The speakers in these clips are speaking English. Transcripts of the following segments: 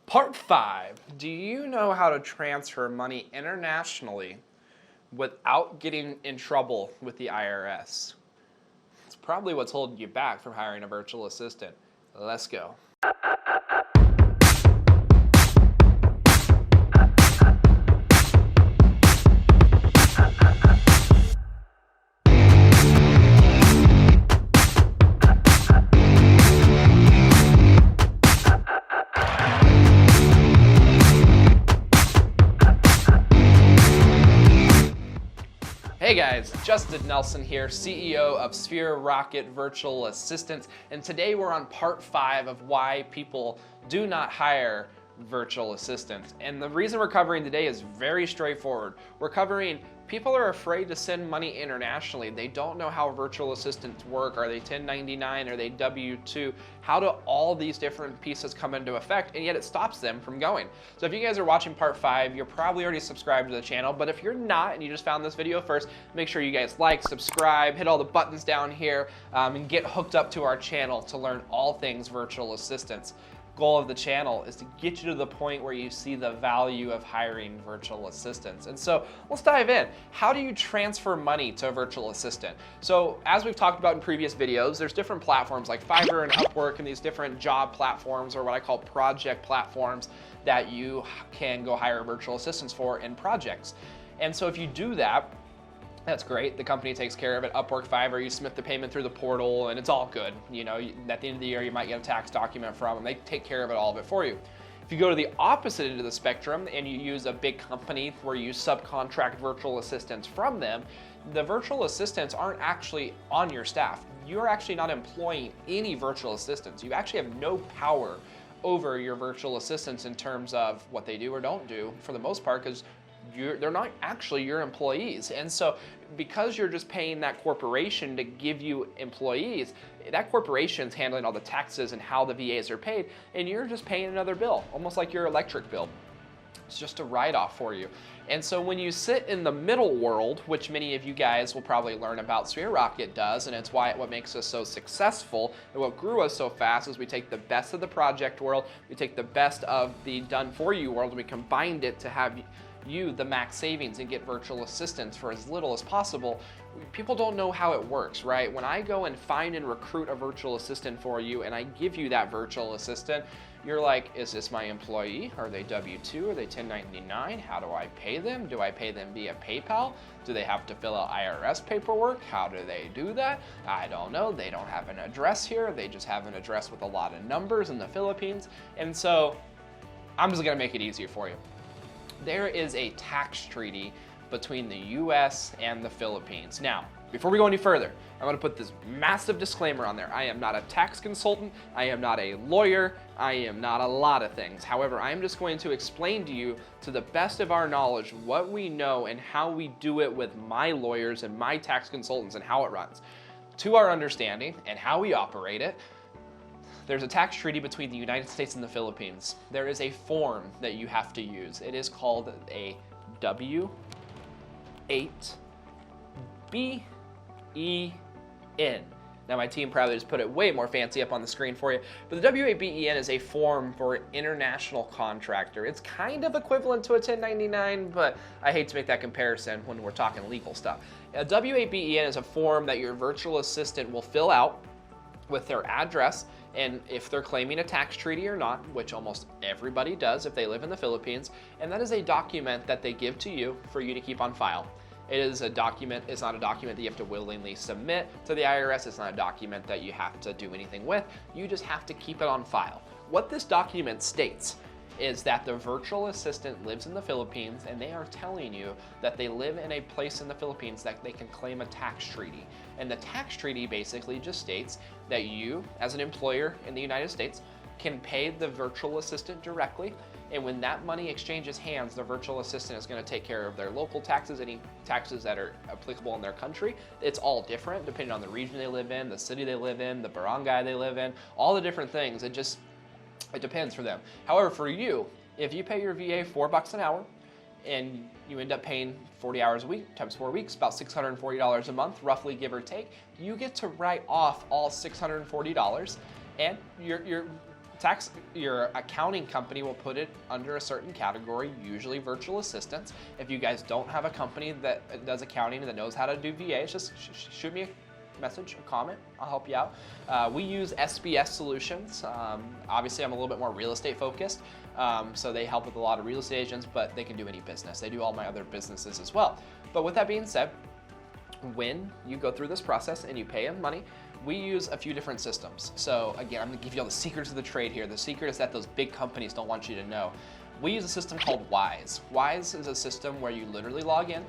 Part 5. Do you know how to transfer money internationally without getting in trouble with the IRS? It's probably what's holding you back from hiring a virtual assistant. Let's go. Hey guys, Justin Nelson here, CEO of Sphere Rocket Virtual Assistants, and today we're on part 5 of why people do not hire virtual assistants. And the reason we're covering today is very straightforward. We're covering people are afraid to send money internationally. They don't know how virtual assistants work. Are they 1099? Are they W-2? How do all these different pieces come into effect? And yet it stops them from going. So if you guys are watching part 5, you're probably already subscribed to the channel. But if you're not and you just found this video first, make sure you guys like, subscribe, hit all the buttons down here, and get hooked up to our channel to learn all things virtual assistants. Goal of the channel is to get you to the point where you see the value of hiring virtual assistants. And so let's dive in. How do you transfer money to a virtual assistant? So as we've talked about in previous videos, there's different platforms like Fiverr and Upwork and these different job platforms, or what I call project platforms, that you can go hire virtual assistants for in projects. And so if you do that, that's great. The company takes care of it. Upwork, Fiverr, you submit the payment through the portal and it's all good. You know, at the end of the year, you might get a tax document from them. They take care of all of it for you. If you go to the opposite end of the spectrum and you use a big company where you subcontract virtual assistants from them, the virtual assistants aren't actually on your staff. You're actually not employing any virtual assistants. You actually have no power over your virtual assistants in terms of what they do or don't do, for the most part, because they're not actually your employees. And so because you're just paying that corporation to give you employees, that corporation's handling all the taxes and how the VAs are paid, and you're just paying another bill, almost like your electric bill. It's just a write-off for you. And so when you sit in the middle world, which many of you guys will probably learn about, Sphere Rocket does, and it's what makes us so successful and what grew us so fast, is we take the best of the project world, we take the best of the done-for-you world, and we combined it to have you the max savings and get virtual assistants for as little as possible. People don't know how it works, right? When I go and find and recruit a virtual assistant for you and I give you that virtual assistant, you're like, is this my employee? Are they W-2? Are they 1099? How do I pay them? Do I pay them via PayPal? Do they have to fill out IRS paperwork? How do they do that? I don't know. They don't have an address here. They just have an address with a lot of numbers in the Philippines. And so I'm just gonna make it easier for you. There is a tax treaty between the US and the Philippines. Now, before we go any further, I'm gonna put this massive disclaimer on there. I am not a tax consultant, I am not a lawyer, I am not a lot of things. However, I am just going to explain to you, to the best of our knowledge, what we know and how we do it with my lawyers and my tax consultants and how it runs. To our understanding and how we operate it, there's a tax treaty between the United States and the Philippines. There is a form that you have to use. It is called a W-8BEN. Now my team probably just put it way more fancy up on the screen for you, but the W-8BEN is a form for an international contractor. It's kind of equivalent to a 1099, but I hate to make that comparison when we're talking legal stuff. A W-8BEN is a form that your virtual assistant will fill out with their address, and if they're claiming a tax treaty or not, which almost everybody does if they live in the Philippines, and that is a document that they give to you for you to keep on file. It is a document, it's not a document that you have to willingly submit to the IRS, it's not a document that you have to do anything with, you just have to keep it on file. What this document states is that the virtual assistant lives in the Philippines and they are telling you that they live in a place in the Philippines that they can claim a tax treaty. And the tax treaty basically just states that you, as an employer in the United States, can pay the virtual assistant directly, and when that money exchanges hands, the virtual assistant is going to take care of their local taxes, any taxes that are applicable in their country. It's all different depending on the region they live in, the city they live in, the barangay they live in, all the different things. It depends for them. However, for you, if you pay your VA $4 an hour and you end up paying 40 hours a week times 4 weeks, about $640 a month, roughly, give or take, you get to write off all $640, and you're your accounting company will put it under a certain category, usually virtual assistants. If you guys don't have a company that does accounting and that knows how to do VAs, just shoot me a message, a comment, I'll help you out. We use SBS Solutions. Obviously, I'm a little bit more real estate focused, so they help with a lot of real estate agents, but they can do any business. They do all my other businesses as well. But with that being said, when you go through this process and you pay them money, we use a few different systems. So again, I'm gonna give you all the secrets of the trade here. The secret is that those big companies don't want you to know. We use a system called Wise. Wise is a system where you literally log in,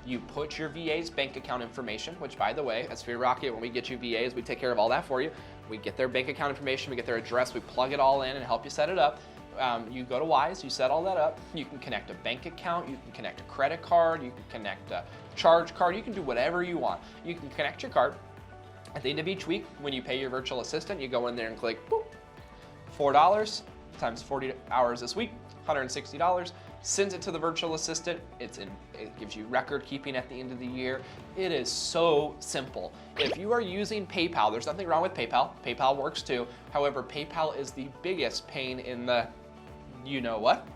you put your VA's bank account information, which by the way, at Sphere Rocket, when we get you VAs, we take care of all that for you. We get their bank account information, we get their address, we plug it all in and help you set it up. You go to Wise, you set all that up. You can connect a bank account, you can connect a credit card, you can connect a charge card, you can do whatever you want. You can connect your card. At the end of each week, when you pay your virtual assistant, you go in there and click, boop, $4 times 40 hours this week, $160, sends it to the virtual assistant. It gives you record keeping at the end of the year. It is so simple. If you are using PayPal, there's nothing wrong with PayPal. PayPal works too. However, PayPal is the biggest pain in the, you know what?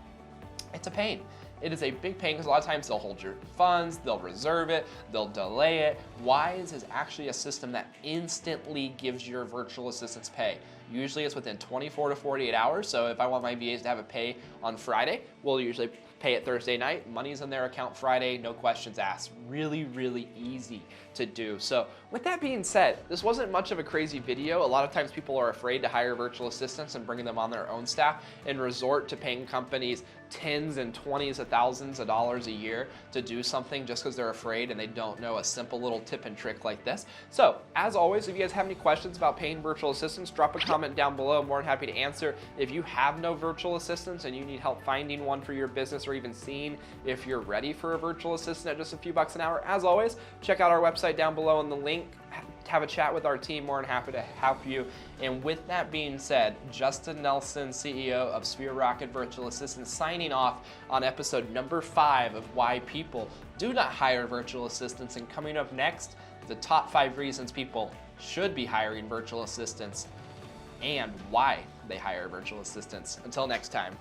It's a pain. It is a big pain because a lot of times they'll hold your funds, they'll reserve it, they'll delay it. Wise is actually a system that instantly gives your virtual assistants pay. Usually it's within 24 to 48 hours. So if I want my VAs to have a pay on Friday, we'll usually pay it Thursday night. Money's in their account Friday, no questions asked. Really, really easy to do. So with that being said, this wasn't much of a crazy video. A lot of times people are afraid to hire virtual assistants and bringing them on their own staff and resort to paying companies tens and twenties of thousands of dollars a year to do something just because they're afraid and they don't know a simple little tip and trick like this. So as always, if you guys have any questions about paying virtual assistants, drop a comment down below. I'm more than happy to answer. If you have no virtual assistants and you need help finding one for your business or even seeing if you're ready for a virtual assistant at just a few bucks an hour, as always, check out our website down below in the link. Have a chat with our team, more than happy to help you. And with that being said, Justin Nelson, CEO of Sphere Rocket Virtual Assistants, signing off on episode number 5 of Why People Do Not Hire Virtual Assistants. And coming up next, the top 5 reasons people should be hiring virtual assistants and why they hire virtual assistants. Until next time.